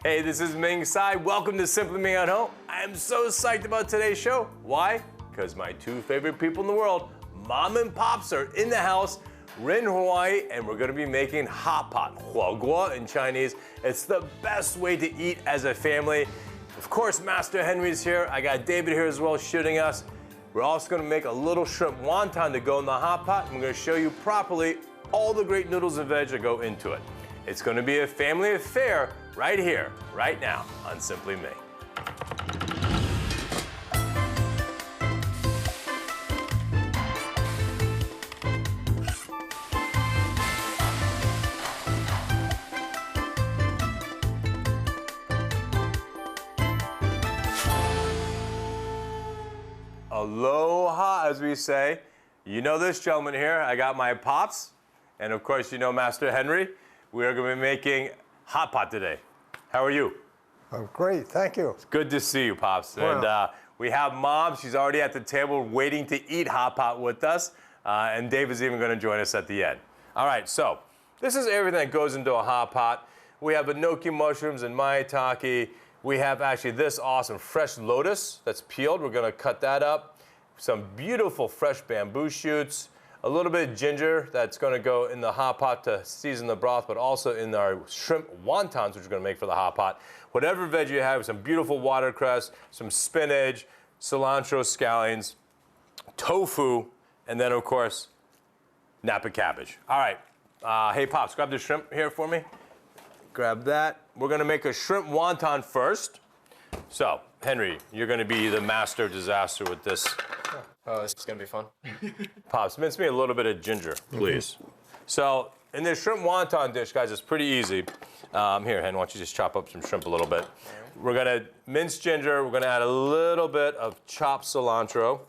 Hey, this is Ming Tsai. Welcome to Simply Ming at Home. I am so psyched about today's show. Why? Because my two favorite people in the world, Mom and Pops, are in the house. We're in Hawaii, and we're gonna be making hot pot, huo guo in Chinese. It's the best way to eat as a family. Of course, Master Henry's here. I got David here as well shooting us. We're also gonna make a little shrimp wonton to go in the hot pot, and we're gonna show you properly all the great noodles and veg that go into it. It's gonna be a family affair right here, right now on Simply Ming. Aloha, as we say. You know this gentleman here. I got my Pops, and of course you know Master Henry. We are going to be making hot pot today. How are you? Oh, great, thank you. It's good to see you, Pops. Wow. And we have Mom. She's already at the table waiting to eat hot pot with us. And Dave is even going to join us at the end. All right, so this is everything that goes into a hot pot. We have enoki mushrooms and maitake. We have actually this awesome fresh lotus that's peeled. We're going to cut that up. Some beautiful fresh bamboo shoots. A little bit of ginger that's going to go in the hot pot to season the broth, but also in our shrimp wontons, which we're going to make for the hot pot. Whatever veg you have, some beautiful watercress, some spinach, cilantro, scallions, tofu, and then, of course, Napa cabbage. All right. Hey, Pops, grab the shrimp here for me. Grab that. We're going to make a shrimp wonton first. So, Henry, you're going to be the master of disaster with this. Oh, this is gonna be fun. Pops, mince me a little bit of ginger, please. So, in this shrimp wonton dish, guys, it's pretty easy. Here, Hen, why don't you just chop up some shrimp a little bit. We're gonna mince ginger. We're gonna add a little bit of chopped cilantro,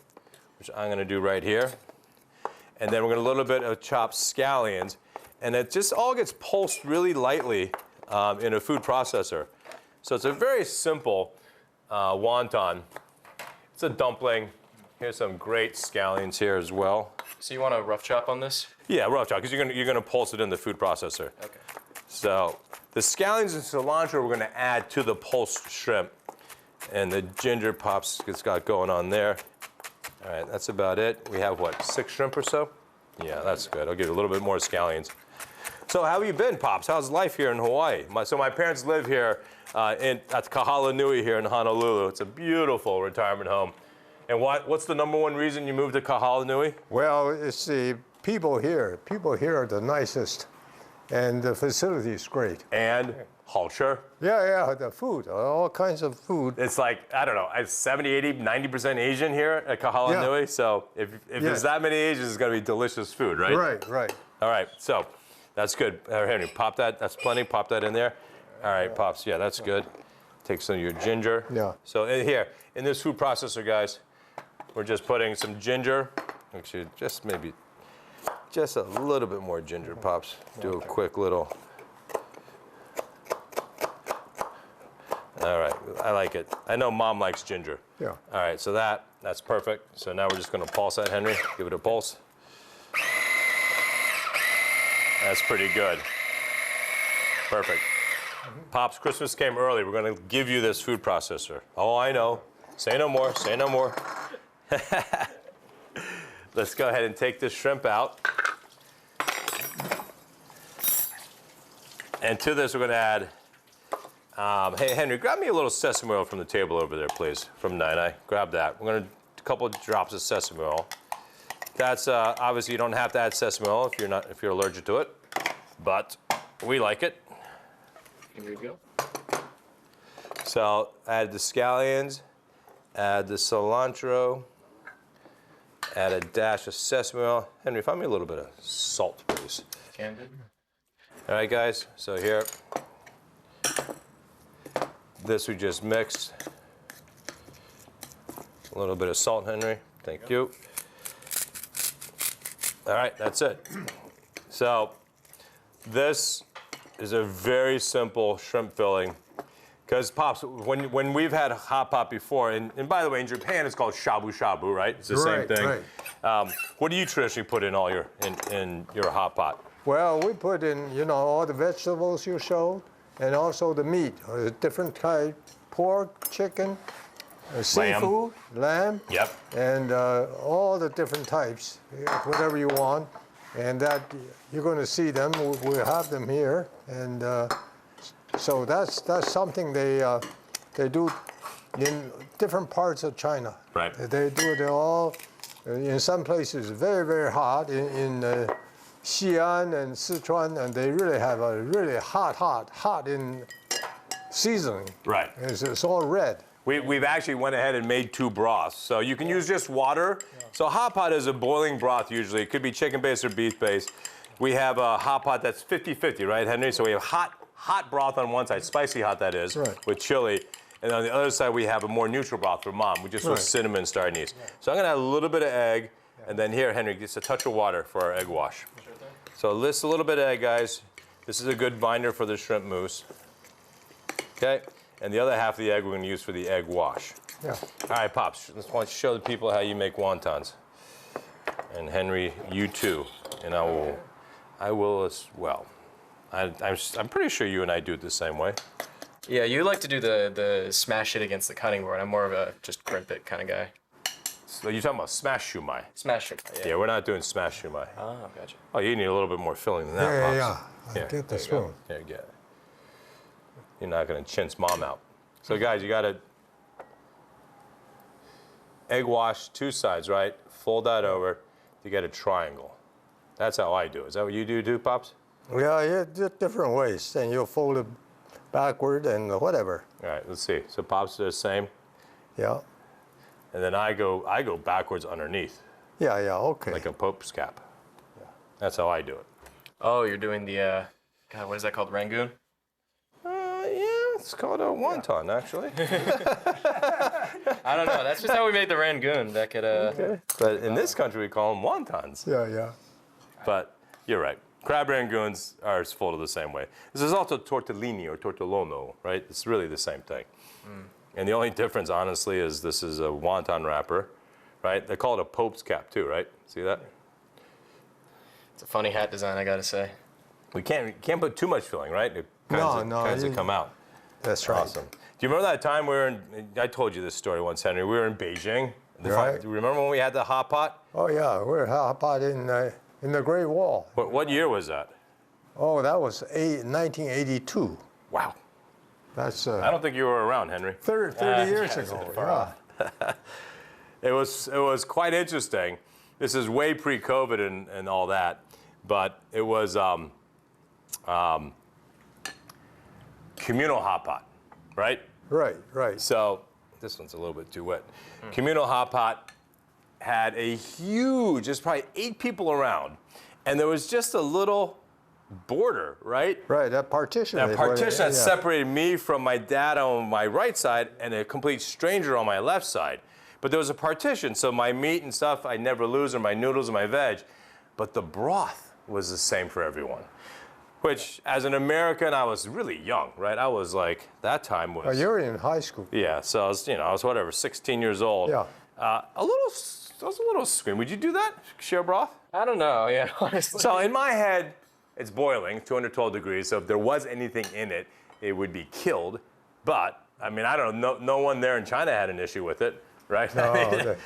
which I'm gonna do right here. And then we're gonna a little bit of chopped scallions. And it just all gets pulsed really lightly in a food processor. So it's a very simple wonton. It's a dumpling. Here's some great scallions here as well. So you want a rough chop on this? Yeah, rough chop, because you're gonna pulse it in the food processor. Okay. So the scallions and cilantro we're gonna add to the pulsed shrimp. And the ginger Pops it's got going on there. All right, that's about it. We have, what, 6 shrimp or so? Yeah, that's good. I'll give you a little bit more scallions. So how have you been, Pops? How's life here in Hawaii? So my parents live here at Kahala Nui here in Honolulu. It's a beautiful retirement home. And what's the #1 reason you moved to Kahala Nui? Well, it's the people here. People here are the nicest, and the facility is great. And culture. Yeah, the food, all kinds of food. It's like, I don't know, 70, 80, 90% Asian here at Kahala Yeah. Nui. So if there's that many Asians, it's gonna be delicious food, right? Right. All right, so that's good. Henry, pop that, that's plenty, pop that in there. All right, Pops, yeah, that's good. Take some of your ginger. Yeah. So here, in this food processor, guys, we're just putting some ginger. Actually, just a little bit more ginger, Pops. Do a quick little. All right, I like it. I know Mom likes ginger. Yeah. All right, so that's perfect. So now we're just gonna pulse that, Henry. Give it a pulse. That's pretty good. Perfect. Pops, Christmas came early. We're gonna give you this food processor. Oh, I know. Say no more, say no more. Let's go ahead and take this shrimp out. And to this, we're going to add, hey, Henry, grab me a little sesame oil from the table over there, please, from Nai. Grab that. We're going to a couple of drops of sesame oil. That's, obviously, you don't have to add sesame oil if you're allergic to it, but we like it. Here we go. So add the scallions, add the cilantro, add a dash of sesame oil. Henry, find me a little bit of salt, please. Candid. All right, guys, so here, this we just mixed. A little bit of salt, Henry. Thank you. All right, that's it. So this is a very simple shrimp filling. Because Pops, when we've had hot pot before, and by the way, in Japan it's called shabu shabu, right? It's the same thing. Right. What do you traditionally put in in your hot pot? Well, we put in, all the vegetables you showed, and also the meat, different type, pork, chicken, seafood, lamb, Yep. and all the different types, whatever you want. And that you're going to see them. We'll have them here, and so that's something they do in different parts of China. Right. They do it all. In some places, very, very hot. In Xi'an and Sichuan, and they really have a really hot in seasoning. Right. It's all red. We've actually went ahead and made 2 broths. So you can use just water. So hot pot is a boiling broth usually. It could be chicken-based or beef-based. We have a hot pot that's 50-50, right, Henry? So we have hot broth on one side, spicy hot that is, Right. with chili. And on the other side, we have a more neutral broth for Mom. We just use Right. cinnamon and star anise. So I'm gonna add a little bit of egg, and then here, Henry, just a touch of water for our egg wash. So this a little bit of egg, guys. This is a good binder for the shrimp mousse. Okay, and the other half of the egg we're gonna use for the egg wash. Yeah. All right, Pops, let's want you to show the people how you make wontons. And Henry, you too. And I will as well. I'm pretty sure you and I do it the same way. Yeah, you like to do the smash it against the cutting board. I'm more of a just crimp it kind of guy. So you're talking about smash shumai. Smash it. Yeah, we're not doing smash shumai. Oh, gotcha. Oh, you need a little bit more filling than that, Yeah. Pops. Get the there you spoon. go. There you get it. You're not gonna chintz Mom out. So guys, you gotta egg wash 2 sides, right? Fold that over to get a triangle. That's how I do it. Is that what you do too, Pops? Yeah, different ways. And you'll fold it backward and whatever. All right, let's see. So Pops does the same, Yeah. and then I go backwards underneath, Yeah, okay. like a Pope's cap. That's how I do it. Oh, you're doing the, God, what is that called? Rangoon? Yeah, it's called a wonton, actually. I don't know. That's just how we made the Rangoon back at, But in this country, we call them wontons. Yeah. But you're right. Crab rangoons are folded the same way. This is also tortellini or tortellono, right? It's really the same thing. And the only difference, honestly, is this is a wonton wrapper, right? They call it a Pope's cap too, right? See that? it's a funny hat design, I gotta say. We can't put too much filling, right? It No, kinds of come out. That's right. Awesome. Do you remember that time we were in? I told you this story once, Henry. We were in Beijing. Right. Do you remember when we had the hot pot? Oh, yeah, we're hot pot in the Great Wall. What year was that? Oh, that was 1982. Wow. That's I don't think you were around, Henry. 30 years ago. far Yeah. It was quite interesting. This is way pre-COVID and all that, but it was communal hot pot, right? Right. So this one's a little bit too wet. Communal hot pot had a huge, there's probably 8 people around, and there was just a little border, right? Right, that partition. That is what it- partition that yeah. separated me from my dad on my right side and a complete stranger on my left side. But there was a partition, so my meat and stuff I never lose, or my noodles and my veg. But the broth was the same for everyone. Which, as an American, I was really young, right? I was like, that time was. Oh, you were in high school. Yeah, so I was whatever, 16 years old. Yeah. I was a little scream. Would you do that? Share broth? I don't know, yeah, honestly. So in my head, it's boiling, 212 degrees. So if there was anything in it, it would be killed. But I mean, I don't know. No one there in China had an issue with it, right? No, it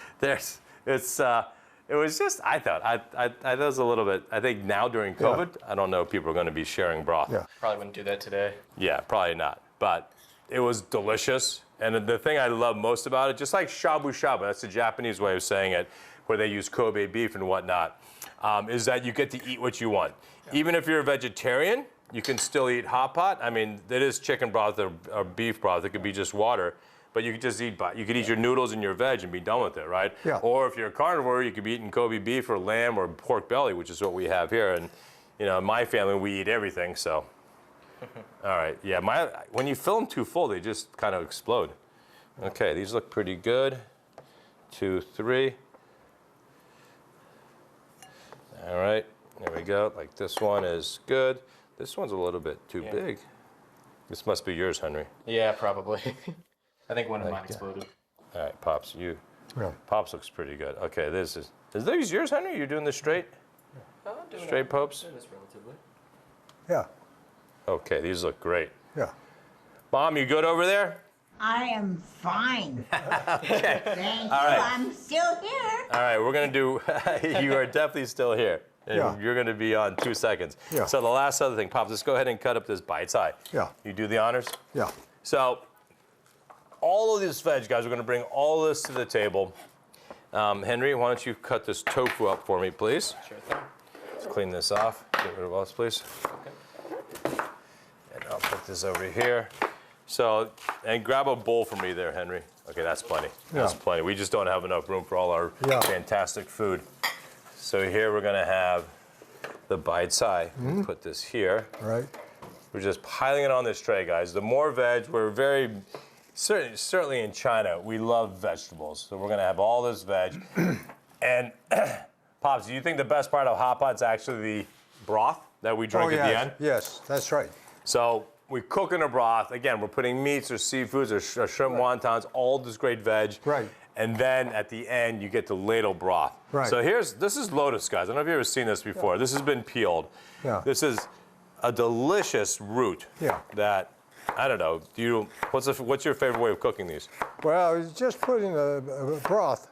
was just. I thought I was a little bit. I think now during COVID, I don't know if people are going to be sharing broth. Yeah. Probably wouldn't do that today. Yeah, probably not. But it was delicious. And the thing I love most about it, just like shabu shabu, that's the Japanese way of saying it, where they use Kobe beef and whatnot, is that you get to eat what you want. Yeah. Even if you're a vegetarian, you can still eat hot pot. I mean, it is chicken broth or beef broth. It could be just water. But you could just eat your noodles and your veg and be done with it, right? Yeah. Or if you're a carnivore, you could be eating Kobe beef or lamb or pork belly, which is what we have here. And in my family, we eat everything, so. All right, yeah, when you fill them too full, they just kind of explode. Okay, these look pretty good. 2, 3. All right, there we go. Like this one is good. This one's a little bit too big. This must be yours, Henry. Yeah, probably. I think one of mine exploded. All right, Pops, Yeah. Pops looks pretty good. Okay, is these yours, Henry? You're doing this straight? Straight Popes? Doing this relatively. Yeah. Okay, these look great. Yeah. Mom, you good over there? I am fine. Okay. Thank All you. right. I'm still here. All right, we're gonna do. You are definitely still here. And Yeah. You're gonna be on 2 seconds. Yeah. So the last other thing, Pops, let's go ahead and cut up this bite side. Yeah. You do the honors. Yeah. So all of this veg, guys, we're gonna bring all this to the table. Henry, why don't you cut this tofu up for me, please? Sure thing. Let's clean this off. Get rid of all this, please. And I'll put this over here. So, and grab a bowl for me there, Henry. Okay, that's plenty. That's Yeah. plenty. We just don't have enough room for all our Yeah. fantastic food. So here we're gonna have the bite side. Put this here. Right. We're just piling it on this tray, guys. The more veg, we're very, certainly in China, we love vegetables. So we're gonna have all this veg. And Pops, do you think the best part of hot pot is actually the broth that we drink Oh, at the yes. end? Yes, that's right. So we cook in a broth. Again, we're putting meats or seafoods or shrimp wontons, all this great veg. Right. And then at the end, you get the ladle broth. Right. So this is lotus, guys. I don't know if you've ever seen this before. This has been peeled. Yeah. This is a delicious root. Yeah. That, I don't know, what's your favorite way of cooking these? Well, it's just putting a broth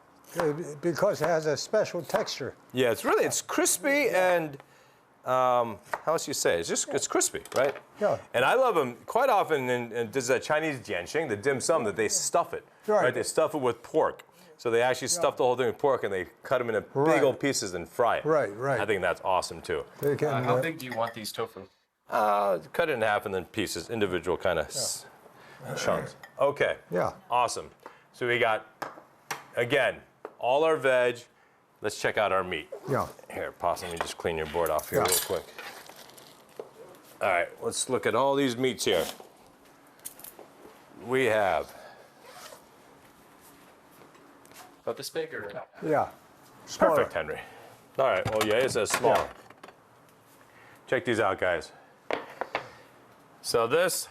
because it has a special texture. Yeah, it's crispy and, how else you say? It's crispy, right? Yeah. And I love them quite often in there's a Chinese jianxing, the dim sum, that they stuff it. Right. They stuff it with pork. So they actually stuff the whole thing with pork and they cut them into big Right. old pieces and fry it. Right, right. I think that's awesome too. They can, How big do you want these tofu? Cut it in half and then pieces, individual kind of chunks. Okay. Yeah. Awesome. So we got, again, all our veg. Let's check out our meat. Yeah. Here, Possum, let me just clean your board off here Yeah. real quick. All right, let's look at all these meats here. We have, About this big or? Yeah. Smaller. perfect, Henry. All right, well, yeah, it says small. Yeah. Check these out, guys. So there's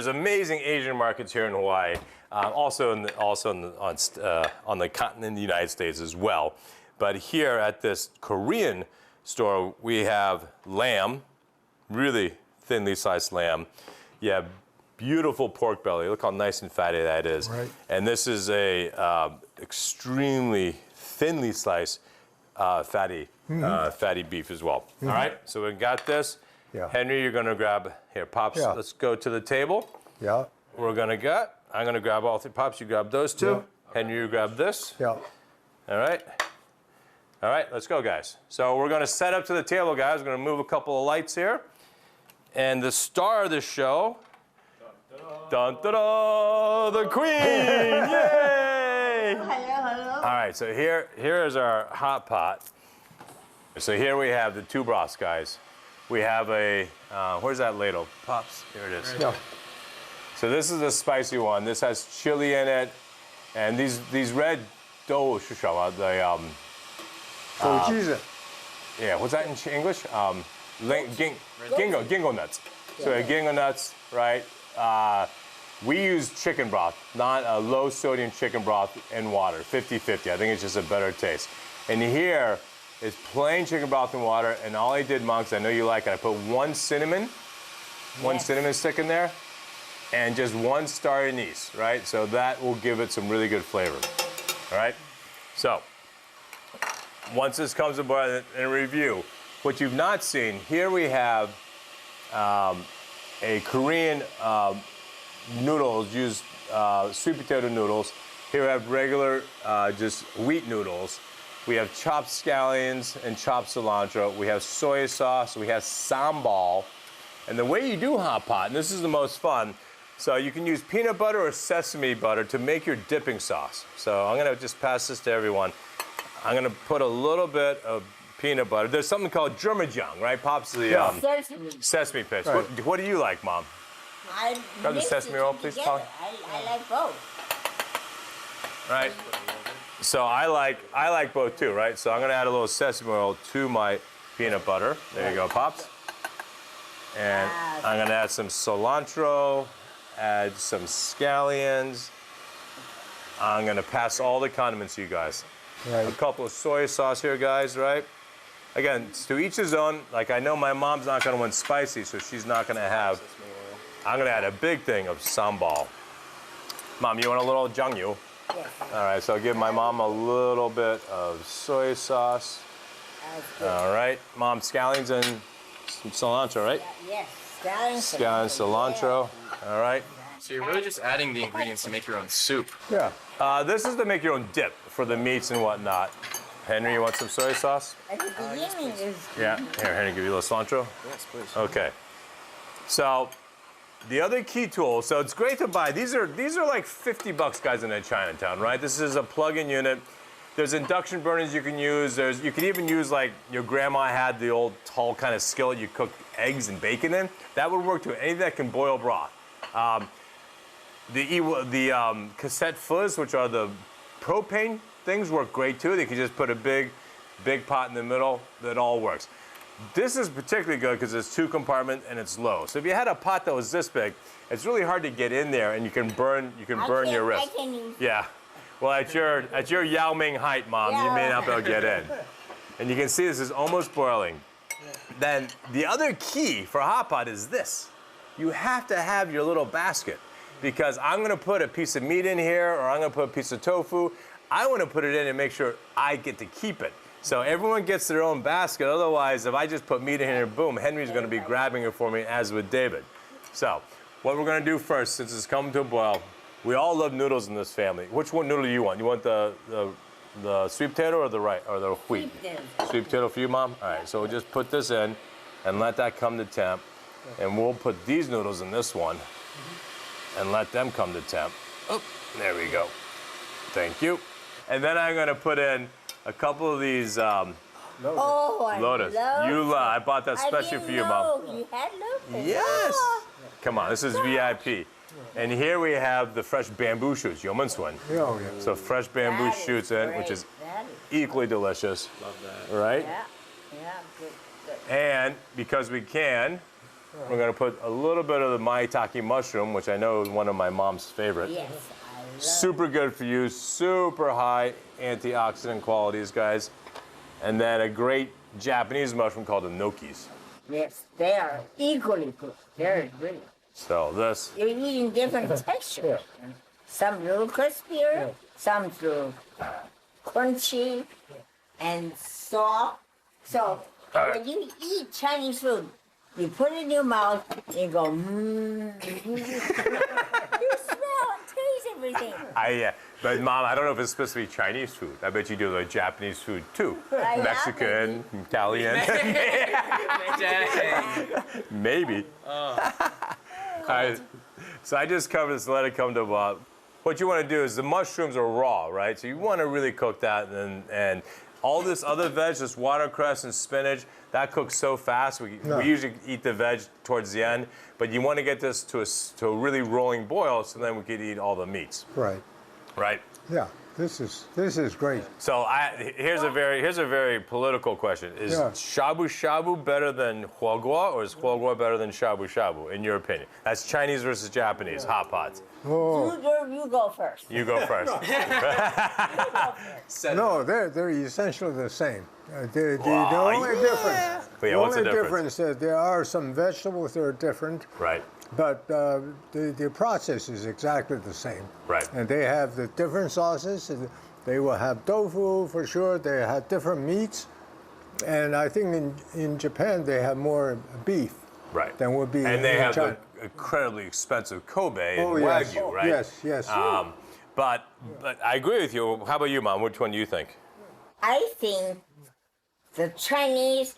amazing Asian markets here in Hawaii, also on the continent in the United States as well. But here at this Korean store, we have lamb, really thinly sliced lamb. You have beautiful pork belly. Look how nice and fatty that is. Right. And this is a extremely thinly sliced fatty beef as well. All right, so we got this. Yeah. Henry, you're gonna grab, here, Pops, Yeah. let's go to the table. Yeah. I'm gonna grab all three. Pops, you grab those two. Yeah. Henry, you grab this. Yeah. All right. All right, let's go, guys. So we're gonna set up to the table, guys. We're gonna move a couple of lights here. And the star of the show, dun, dun, dun, the Queen! Yay! Hello, hello. All right, so here is our hot pot. So here we have the two broths, guys. We have where's that ladle? Pops, here it is. Yeah. So this is a spicy one. This has chili in it. And these red dough, yeah, what's that in English? Gingo nuts. So gingo nuts, right? We use chicken broth, not a low sodium chicken broth in water, 50-50. I think it's just a better taste. And here is plain chicken broth in water, and all I did, Monks, I know you like it, I put one cinnamon stick in there, and just one star anise, right? So that will give it some really good flavor, all right? So, once this comes aboard in review, what you've not seen, here we have a Korean noodles, use sweet potato noodles. Here we have regular just wheat noodles. We have chopped scallions and chopped cilantro. We have soy sauce. We have sambal. And the way you do hot pot, and this is the most fun, so you can use peanut butter or sesame butter to make your dipping sauce. So I'm gonna just pass this to everyone. I'm gonna put a little bit of peanut butter. There's something called Jurmajang, right? Pops the Sesame. sesame paste. Right. What do you like, Mom? I Grab the mix sesame it oil, please, together. Polly. I like both. Right? So I like both too, right? So I'm gonna add a little sesame oil to my peanut butter. There you go, Pops. And I'm gonna add some cilantro, add some scallions. I'm gonna pass all the condiments to you guys. A Right. couple of soy sauce here, guys, right? Again, to each his own. Like, I know my mom's not gonna want spicy, so she's not gonna have. I'm gonna add a big thing of sambal. Mom, you want a little jangyu? Yes. All right, so I'll give my mom a little bit of soy sauce. All right, Mom, scallions and some cilantro, right? Yes. Scallion. Scallion, cilantro. All right. So you're really just adding the ingredients to make your own soup. Yeah. This is to make your own dip for the meats and whatnot. Henry, you want some soy sauce? At the beginning is. Yeah. Here, Henry, give you a little cilantro. Yes, please. Okay. So the other key tool, so it's great to buy. These are like $50, guys, in a Chinatown, right? This is a plug-in unit. There's induction burners you can use. You can even use, like your grandma had, the old tall kind of skillet you cook eggs and bacon in. That would work too. Anything that can boil broth. The cassette fuzz, which are the propane things, work great too. They can just put a big pot in the middle. That all works. This is particularly good because it's 2-compartment and it's low. So if you had a pot that was this big, it's really hard to get in there, and you can burn your wrist. I can use. Yeah. Well, at your Yao Ming height, Mom, you may not be able to get in. And you can see this is almost boiling. Then the other key for a hot pot is this. You have to have your little basket, because I'm gonna put a piece of meat in here, or I'm gonna put a piece of tofu. I wanna put it in and make sure I get to keep it. So everyone gets their own basket. Otherwise, if I just put meat in here, boom, Henry's gonna be grabbing it for me, as with David. So what we're gonna do first, since it's coming to a boil, we all love noodles in this family. Which one noodle do you want? You want the sweet potato or the wheat? Sweet potato. Sweet potato for you, Mom? All right, so we'll just put this in and let that come to temp. And we'll put these noodles in this one and let them come to temp. Oh, there we go. Thank you. And then I'm gonna put in a couple of these Oh, I Lotus. love. I bought that especially for you, Mom. You had Lotus. Yes. Oh. Come on, this is VIP. And here we have the fresh bamboo shoots, yomunsuan. Oh, yeah. So fresh bamboo That is shoots in, great. which is That is. equally delicious. Love that. Right? Yeah. Yeah. Good. Good. And because we can, we're gonna put a little bit of the maitake mushroom, which I know is one of my mom's favorite. Yes, I love. Super good for you, super high antioxidant qualities, guys. And then a great Japanese mushroom called the gnocchis. Yes, they are equally good. Very good. So this, You're eating different textures. Some a little crispier, some a little crunchy and soft. So when you eat Chinese food, you put it in your mouth and you go, mmm. You smell and taste everything. but Mom, I don't know if it's supposed to be Chinese food. I bet you do like Japanese food too. Yeah, Mexican, Italian, maybe. So I just covered this, let it come to a boil. What you want to do is the mushrooms are raw, right? So you want to really cook that, and all this other veg, this watercress and spinach, that cooks so fast. We usually eat the veg towards the end, but you want to get this to a really rolling boil, so then we could eat all the meats, Right. right? Yeah. This is great. So here's a very political question: is Yeah. shabu shabu better than huogua, or is huogua better than shabu shabu? In your opinion, that's Chinese versus Japanese hot pots. Oh. You go first. You go first. No, they're essentially the same. The Wow, only difference. But yeah, the what's the only difference? difference is there are some vegetables that are different, Right. but the process is exactly the same. Right. And they have the different sauces. And they will have tofu for sure. They have different meats, and I think in Japan they have more beef. Right. Than would be And they in have the China. incredibly expensive Kobe and Oh, yes. Wagyu, right? Yes, yes. But I agree with you. How about you, Mom? Which one do you think? I think the Chinese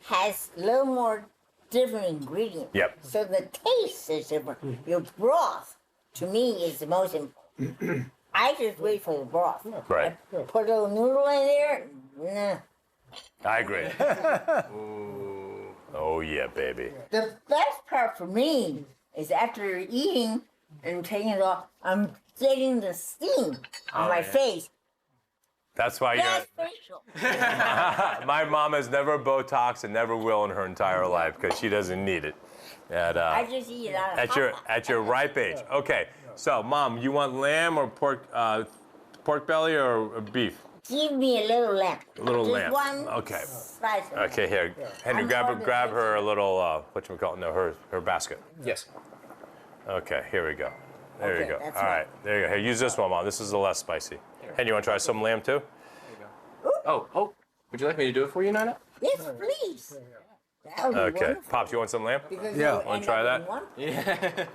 has a little more different ingredients. Yep. So the taste is different. Your broth, to me, is the most important. I just wait for the broth. Right. I put a little noodle in there. Nah. I agree. Oh yeah, baby. The best part for me is after you're eating and taking it off, I'm getting the steam on my face. That's why That's facial. my mom has never Botox and never will in her entire life because she doesn't need it. I just eat it out of At your ripe age. Okay. So, Mom, you want lamb or pork belly or beef? Give me a little lamb. A little Just lamb. One Okay. slice of Okay, here. Henry, I'm grab more than her a little whatchamacallit? No, her basket. Yes. Okay, here we go. There you Okay, go. that's All right, there you go. Here, use this one, Mom. This is the less spicy. And you want to try some lamb too? Oh, would you like me to do it for you, Nana? Yes, please. That would be Okay. wonderful. Pops, you want some lamb? Because Yeah. you Wanna end try up that? in one- Yeah.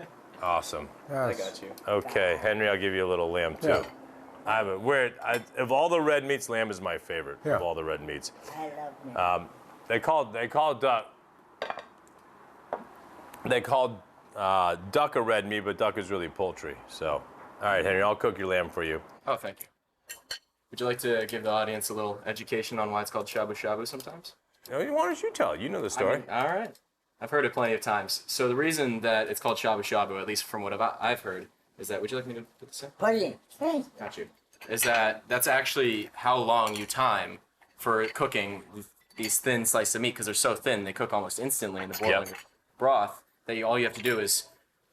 Awesome. I Yes. got you. Okay, Henry, I'll give you a little lamb too. Yeah. Of all the red meats, lamb is my favorite Yeah. of all the red meats. I love me. They called duck a red meat, but duck is really poultry. So, all right, Henry, I'll cook your lamb for you. Oh, thank you. Would you like to give the audience a little education on why it's called shabu shabu sometimes? Oh, why don't you tell? You know the story. All right. I've heard it plenty of times. So the reason that it's called shabu shabu, at least from what I've heard, is that. Would you like me to put this in? Put it in. Thanks. Got you. Is that that's actually how long you time for cooking these thin slices of meat because they're so thin they cook almost instantly in the boiling broth. That all you have to do is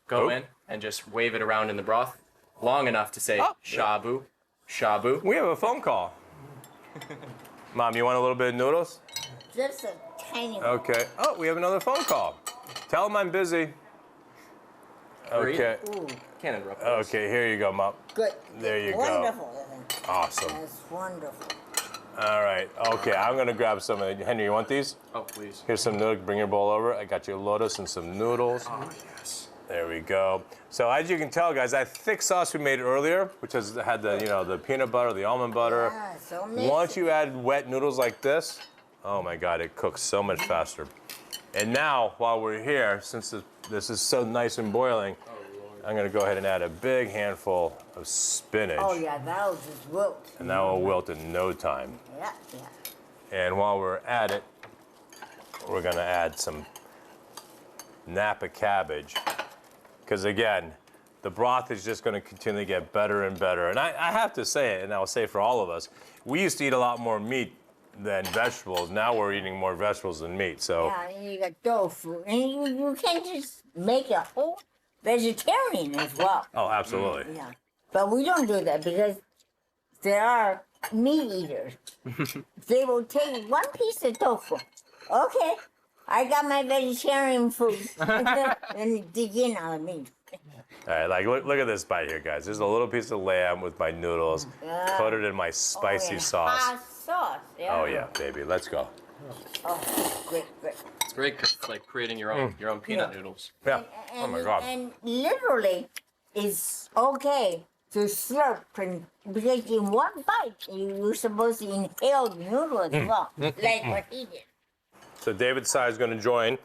go Oh. in and just wave it around in the broth long enough to say Oh. shabu, shabu. We have a phone call. Mom, you want a little bit of noodles? Just a tiny one. Okay. Oh, we have another phone call. Tell him I'm busy. Okay. Ooh, Can't interrupt. those. Okay, here you go, Mom. good. There you go. Wonderful. Awesome. That's wonderful. All right. Okay, I'm gonna grab some of Henry, you want these? Oh, please. Here's some noodles. Bring your bowl over. I got you a lotus and some noodles. Oh, yes. There we go. So as you can tell, guys, that thick sauce we made earlier, which has had the the peanut butter, the almond butter. Yeah, so amazing. Once you add wet noodles like this, oh my God, it cooks so much faster. And now, while we're here, since this is so nice and boiling, I'm gonna go ahead and add a big handful of spinach. Oh yeah, that'll just wilt. And that will wilt in no time. Yeah, yeah. And while we're at it, we're gonna add some Napa cabbage. Because again, the broth is just gonna continually get better and better. And I have to say it, and I'll say it for all of us, we used to eat a lot more meat than vegetables. Now we're eating more vegetables than meat. So Yeah, and you got tofu, and you can't just make a whole vegetarian as well. oh, absolutely. Yeah, but we don't do that because there are meat eaters. They will take one piece of tofu. Okay, I got my vegetarian food, and dig in on meat. All right, like look at this bite here, guys. There's a little piece of lamb with my noodles, coated in my spicy and sauce. Hot sauce. Yeah. Oh yeah, baby, let's go. Oh, great, great. It's great 'cause it's like creating your own peanut noodles. Yeah. And, Oh my God. And literally, it's okay to slurp, and, because in one bite, you're supposed to inhale the noodle as well, like what he did. So David Sy is going to join.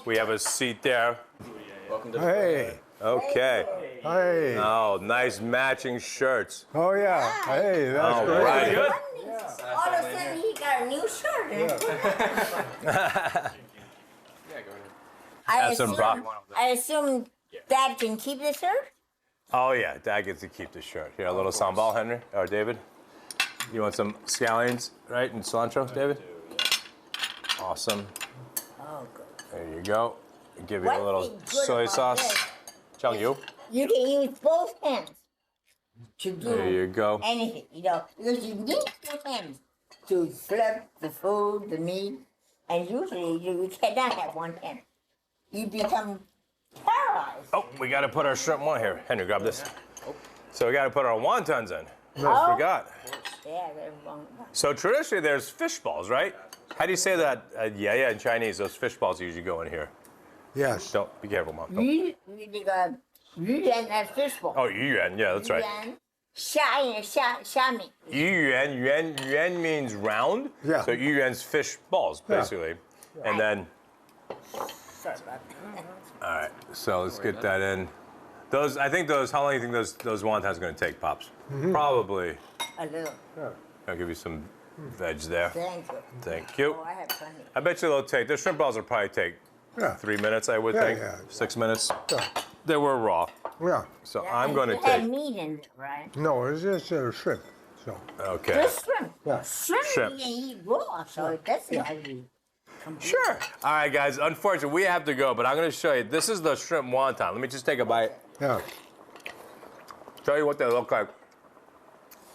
We have a seat there. Welcome to the Hey. Okay. Hey. Oh, nice matching shirts. Oh yeah. Hey, that's All great. right. Good. All of a sudden, he got a new shirt. Yeah, go ahead. I some assume, broth. I assume Dad can keep the shirt? Oh yeah, Dad gets to keep the shirt. Here, a little sambal, Henry or David. You want some scallions, right, and cilantro, David? Awesome. Oh, good. There you go. Give you a One little thing good soy about sauce. this, Chang Yu. You can use both hands to do There you go. anything, because you need two hands to slurp the food, the meat, and usually you cannot have one hand. You become paralyzed. Oh, we got to put our shrimp one here. Henry, grab this. So we got to put our wontons in. I Oh. forgot. Yeah, they're wrong. So traditionally, there's fish balls, right? How do you say that? Yeah, in Chinese, those fish balls usually go in here. Yes. Don't be careful, Mom. Don't. You got yuan that fishbowl. Oh, yuan. Yeah, that's right. Yuan, xiami. Yuan means round. Yeah. So yuan's fish balls, Yeah. basically. And then, Sorry about that. all right. So let's get that in. Those, I think those. How long do you think those wontons are going to take, Pops? Probably. A little. I'll give you some veg there. Thank you. Thank you. Oh, I have plenty. I bet you they'll take. The shrimp balls will probably take Yeah. 3 minutes, I would Yeah, think. yeah. 6 minutes. Yeah. They were raw. Yeah. So Yeah, I'm and going to you had take. meat in it, right? No, it's just shrimp. So. Okay. Just shrimp. Yeah. Shrimp, Shrimp. you can eat raw, so it doesn't have to be complete. Sure. All right, guys. Unfortunately, we have to go, but I'm going to show you. This is the shrimp wonton. Let me just take a bite. Yeah. Show you what they look like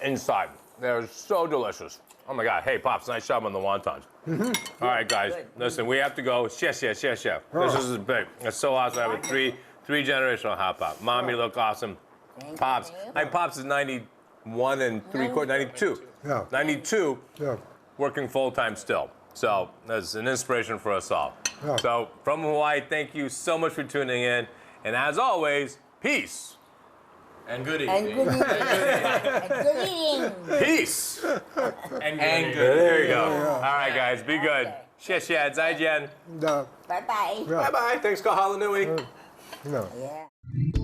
inside. They're so delicious. Oh my God. Hey, Pops, nice job on the wontons. All right, guys. Good. Listen, we have to go. Xie. This is big. It's so awesome. I have a Three-generational hot pot. Mom, you look awesome. Thank Pops. you. My Pops is 91 and 3/4, 92. Yeah. 92, Yeah. working full-time still. So that's an inspiration for us all. Yeah. So from Hawaii, thank you so much for tuning in. And as always, peace. And good And eating. good eating. And good eating. Peace. And There good you go. All right, guys, be good. Okay. 谢谢，再见。 The, Bye bye. yeah. Bye-bye. Thanks, Kahala Nui. No. Yeah.